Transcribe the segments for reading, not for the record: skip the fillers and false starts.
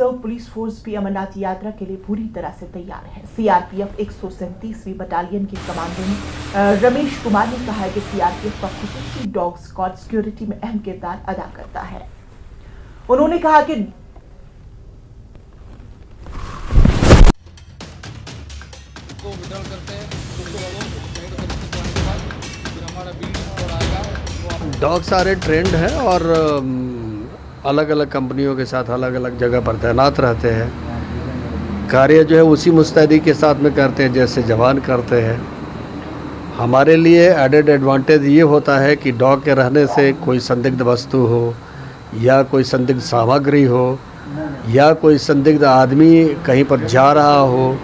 Reserve police force भी अमरनाथ यात्रा के लिए पूरी तरह से तैयार है। सीआरपीएफ 137वीं बटालियन के कमांडेंट रमेश कुमार ने कहा है कि सीआरपीएफ का खुसूसी डॉग स्क्वाड सिक्योरिटी में अहम किरदार अदा करता है। उन्होंने कहा कि डॉग सारे ट्रेंड हैं और अलग अलग कंपनियों के साथ अलग अलग जगह पर तैनात रहते हैं। कार्य जो है उसी मुस्तैदी के साथ में करते हैं जैसे जवान करते हैं। हमारे लिए एडेड एडवांटेज ये होता है कि डॉग के रहने से कोई संदिग्ध वस्तु हो या कोई संदिग्ध सामग्री हो या कोई संदिग्ध आदमी कहीं पर जा रहा हो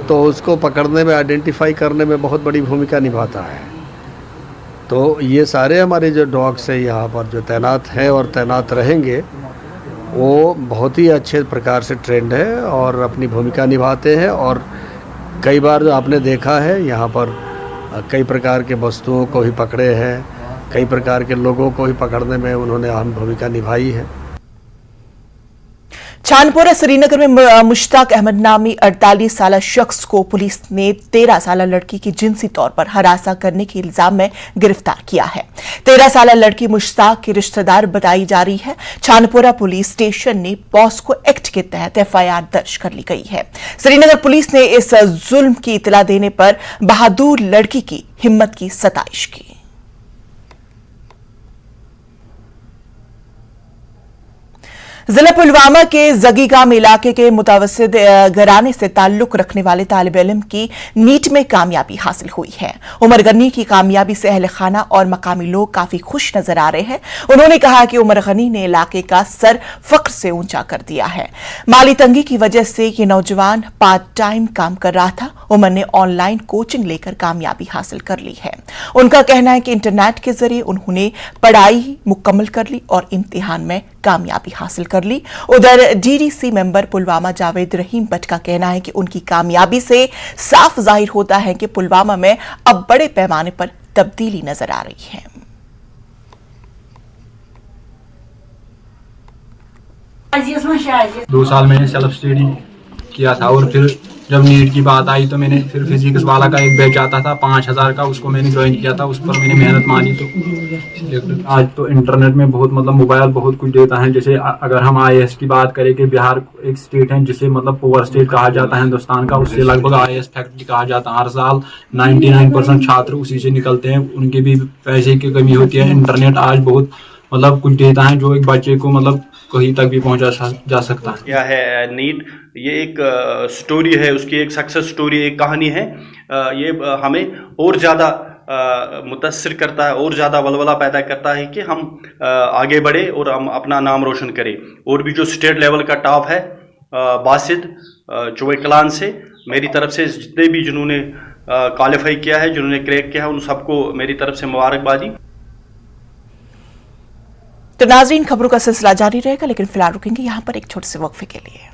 तो उसको पकड़ने में, आइडेंटिफाई करने में बहुत बड़ी भूमिका निभाता है। तो ये सारे हमारे जो डॉग्स हैं यहाँ पर जो तैनात हैं और तैनात रहेंगे वो बहुत ही अच्छे प्रकार से ट्रेंड है और अपनी भूमिका निभाते हैं। और कई बार जो आपने देखा है यहाँ पर कई प्रकार के वस्तुओं को ही पकड़े हैं, कई प्रकार के लोगों को ही पकड़ने में उन्होंने अहम भूमिका निभाई है। चांदपोरा श्रीनगर में मुश्ताक अहमद नामी 48 साल शख्स को पुलिस ने 13 साल लड़की की जिनसी तौर पर हरासा करने के इल्जाम में गिरफ्तार किया है। 13 साल लड़की मुश्ताक की रिश्तेदार बताई जा रही है। चांदपोरा पुलिस स्टेशन ने पॉस्को एक्ट के तहत एफआईआर दर्ज कर ली गई है। श्रीनगर पुलिस ने इस जुल्म की इतला देने पर बहादुर लड़की की हिम्मत की सताइश की। जिला पुलवामा के जगीगाम इलाके के मुतवस्सित घराने से ताल्लुक रखने वाले तालिब इल्म की नीट में कामयाबी हासिल हुई है। उमर गनी की कामयाबी से अहल खाना और मकामी लोग काफी खुश नजर आ रहे हैं। उन्होंने कहा कि उमर गनी ने इलाके का सर फख्र से ऊंचा कर दिया है। माली तंगी की वजह से ये नौजवान पार्ट टाइम काम कर रहा था। उमर ने ऑनलाइन कोचिंग लेकर कामयाबी हासिल कर ली है। उनका कहना है कि इंटरनेट के जरिए उन्होंने पढ़ाई मुकम्मल कर ली और इम्तिहान में कामयाबी हासिल कर ली। उधर डीडीसी मेंबर पुलवामा जावेद रहीम भट्ट का कहना है कि उनकी कामयाबी से साफ जाहिर होता है कि पुलवामा में अब बड़े पैमाने पर तब्दीली नजर आ रही है। 2 साल मैंने सेल्फ स्टडी किया था और फिर जब नीट की बात आई तो मैंने फिर फिजिक्स वाला का एक बैच आता था 5000 का, उसको मैंने ज्वाइन किया था। उस पर मैंने मेहनत मानी तो आज तो इंटरनेट में बहुत मोबाइल बहुत कुछ देता है। जैसे अगर हम आईएएस की बात करें कि बिहार एक स्टेट है जिसे पुअर स्टेट कहा जाता है हिंदुस्तान का, उससे लगभग आईएएस फैक्ट्री कहा जाता है। हर साल 99% छात्र उसी से निकलते हैं। उनके भी पैसे की कमी होती है। इंटरनेट आज बहुत कुछ देता है जो एक बच्चे को कहीं तक भी पहुंचा जा सकता है। यह है नीट, ये एक स्टोरी है, उसकी एक सक्सेस स्टोरी, एक कहानी है। ये हमें और ज़्यादा मुतस्सिर करता है और ज़्यादा वलवला पैदा करता है कि हम आगे बढ़े और हम अपना नाम रोशन करें। और भी जो स्टेट लेवल का टॉप है बासित चोवेकलान से, मेरी तरफ से जितने भी जिन्होंने क्वालिफाई किया है, जिन्होंने क्रैक किया है, उन सबको मेरी तरफ से मुबारकबादी। तो नाज़रीन, खबरों का सिलसिला जारी रहेगा, लेकिन फिलहाल रुकेंगे यहाँ पर एक छोटे से वक्फे के लिए।